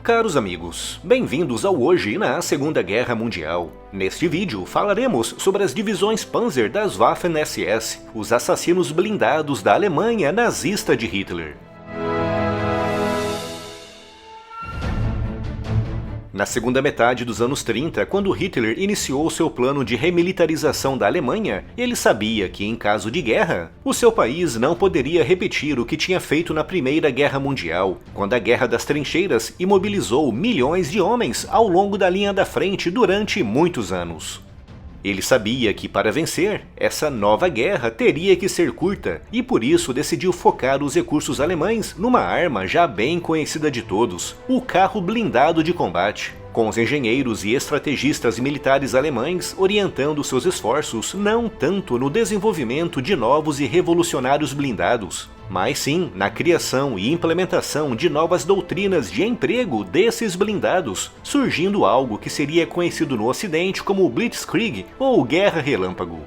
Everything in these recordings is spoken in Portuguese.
Caros amigos, bem-vindos ao Hoje na Segunda Guerra Mundial. Neste vídeo falaremos sobre as divisões Panzer das Waffen-SS, os assassinos blindados da Alemanha nazista de Hitler. Na segunda metade dos anos 30, quando Hitler iniciou seu plano de remilitarização da Alemanha, ele sabia que, em caso de guerra, o seu país não poderia repetir o que tinha feito na Primeira Guerra Mundial, quando a Guerra das Trincheiras imobilizou milhões de homens ao longo da linha da frente durante muitos anos. Ele sabia que, para vencer, essa nova guerra teria que ser curta, e por isso decidiu focar os recursos alemães numa arma já bem conhecida de todos, o carro blindado de combate, com os engenheiros e estrategistas militares alemães orientando seus esforços não tanto no desenvolvimento de novos e revolucionários blindados, mas sim na criação e implementação de novas doutrinas de emprego desses blindados, surgindo algo que seria conhecido no Ocidente como Blitzkrieg ou Guerra Relâmpago.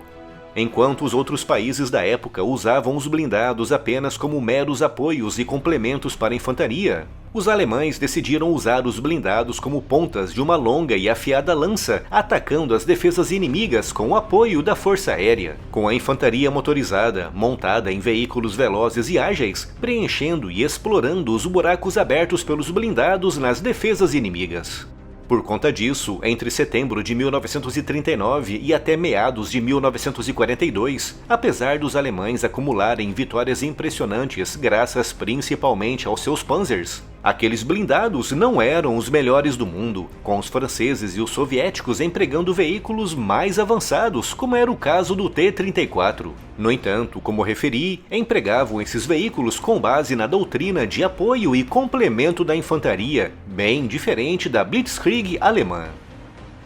Enquanto os outros países da época usavam os blindados apenas como meros apoios e complementos para a infantaria, os alemães decidiram usar os blindados como pontas de uma longa e afiada lança, atacando as defesas inimigas com o apoio da força aérea, com a infantaria motorizada, montada em veículos velozes e ágeis, preenchendo e explorando os buracos abertos pelos blindados nas defesas inimigas. Por conta disso, entre setembro de 1939 e até meados de 1942, apesar dos alemães acumularem vitórias impressionantes graças principalmente aos seus panzers, aqueles blindados não eram os melhores do mundo, com os franceses e os soviéticos empregando veículos mais avançados, como era o caso do T-34. No entanto, como referi, empregavam esses veículos com base na doutrina de apoio e complemento da infantaria, bem diferente da Blitzkrieg alemã.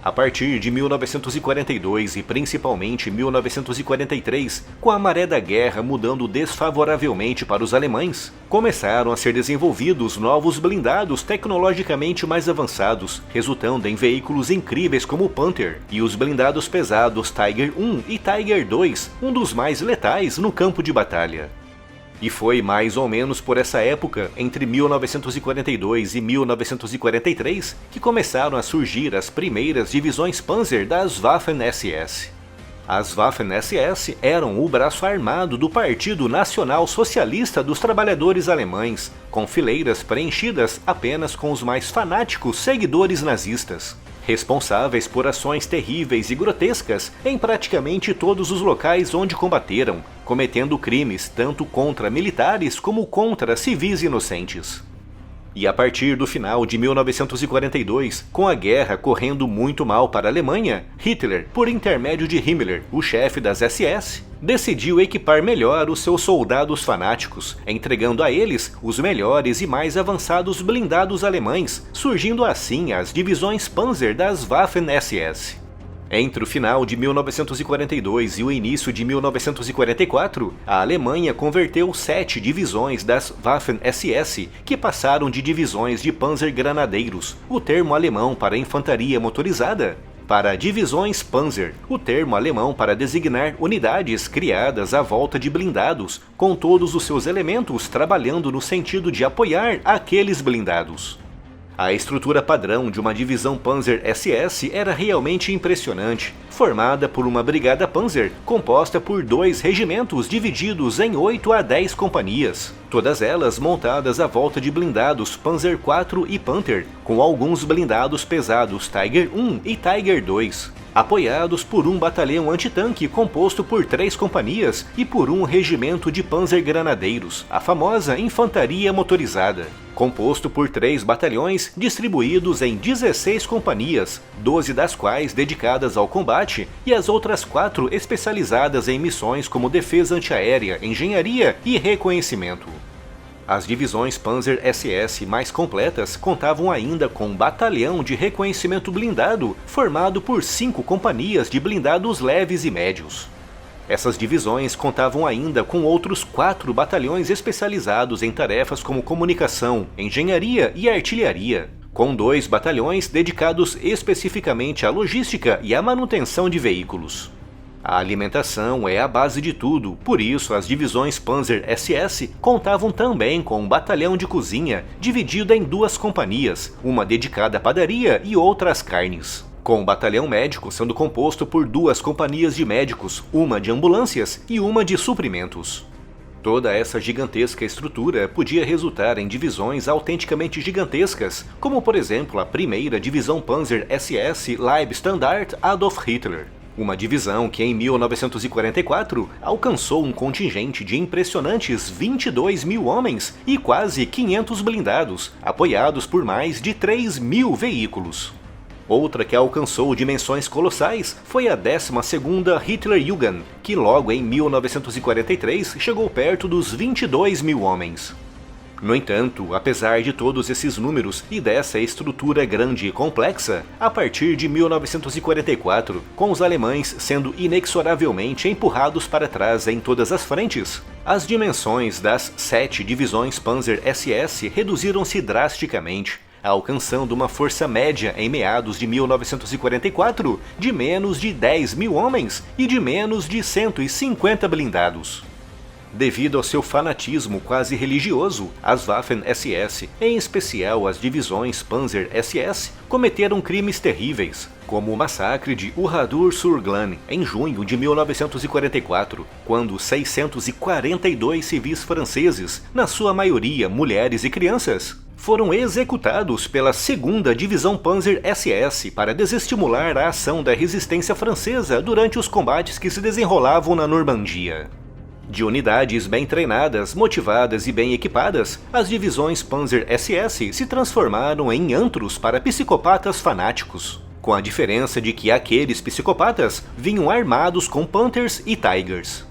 A partir de 1942 e principalmente 1943, com a maré da guerra mudando desfavoravelmente para os alemães, começaram a ser desenvolvidos novos blindados tecnologicamente mais avançados, resultando em veículos incríveis como o Panther e os blindados pesados Tiger I e Tiger II, um dos mais letais no campo de batalha. E foi mais ou menos por essa época, entre 1942 e 1943, que começaram a surgir as primeiras divisões Panzer das Waffen-SS. As Waffen-SS eram o braço armado do Partido Nacional Socialista dos Trabalhadores Alemães, com fileiras preenchidas apenas com os mais fanáticos seguidores nazistas, responsáveis por ações terríveis e grotescas em praticamente todos os locais onde combateram, cometendo crimes tanto contra militares como contra civis inocentes. E a partir do final de 1942, com a guerra correndo muito mal para a Alemanha, Hitler, por intermédio de Himmler, o chefe das SS, decidiu equipar melhor os seus soldados fanáticos, entregando a eles os melhores e mais avançados blindados alemães, surgindo assim as divisões Panzer das Waffen-SS. Entre o final de 1942 e o início de 1944, a Alemanha converteu 7 divisões das Waffen-SS, que passaram de divisões de panzer-granadeiros, o termo alemão para infantaria motorizada, para divisões Panzer, o termo alemão para designar unidades criadas à volta de blindados, com todos os seus elementos trabalhando no sentido de apoiar aqueles blindados. A estrutura padrão de uma divisão Panzer SS era realmente impressionante, formada por uma brigada Panzer composta por 2 regimentos divididos em 8 a 10 companhias, todas elas montadas à volta de blindados Panzer IV e Panther, com alguns blindados pesados Tiger I e Tiger II, apoiados por um batalhão antitanque composto por 3 companhias e por um regimento de panzer-granadeiros, a famosa infantaria motorizada, composto por 3 batalhões distribuídos em 16 companhias, 12 das quais dedicadas ao combate e as outras 4 especializadas em missões como defesa antiaérea, engenharia e reconhecimento. As divisões Panzer SS mais completas contavam ainda com um batalhão de reconhecimento blindado formado por 5 companhias de blindados leves e médios. Essas divisões contavam ainda com outros 4 batalhões especializados em tarefas como comunicação, engenharia e artilharia, com 2 batalhões dedicados especificamente à logística e à manutenção de veículos. A alimentação é a base de tudo, por isso as divisões Panzer SS contavam também com um batalhão de cozinha dividido em 2 companhias, uma dedicada à padaria e outra às carnes. Com o batalhão médico sendo composto por 2 companhias de médicos, uma de ambulâncias e uma de suprimentos. Toda essa gigantesca estrutura podia resultar em divisões autenticamente gigantescas, como por exemplo a primeira divisão Panzer SS Leibstandart Adolf Hitler. Uma divisão que em 1944 alcançou um contingente de impressionantes 22.000 homens e quase 500 blindados, apoiados por mais de 3.000 veículos. Outra que alcançou dimensões colossais foi a 12ª Hitlerjugend, que logo em 1943 chegou perto dos 22.000 homens. No entanto, apesar de todos esses números e dessa estrutura grande e complexa, a partir de 1944, com os alemães sendo inexoravelmente empurrados para trás em todas as frentes, as dimensões das 7 divisões Panzer SS reduziram-se drasticamente, alcançando uma força média em meados de 1944 de menos de 10.000 homens e de menos de 150 blindados. Devido ao seu fanatismo quase religioso, as Waffen-SS, em especial as divisões Panzer SS, cometeram crimes terríveis, como o massacre de Oradour-sur-Glane, em junho de 1944, quando 642 civis franceses, na sua maioria mulheres e crianças, foram executados pela 2ª Divisão Panzer SS para desestimular a ação da resistência francesa durante os combates que se desenrolavam na Normandia. De unidades bem treinadas, motivadas e bem equipadas, as divisões Panzer SS se transformaram em antros para psicopatas fanáticos, com a diferença de que aqueles psicopatas vinham armados com Panthers e Tigers.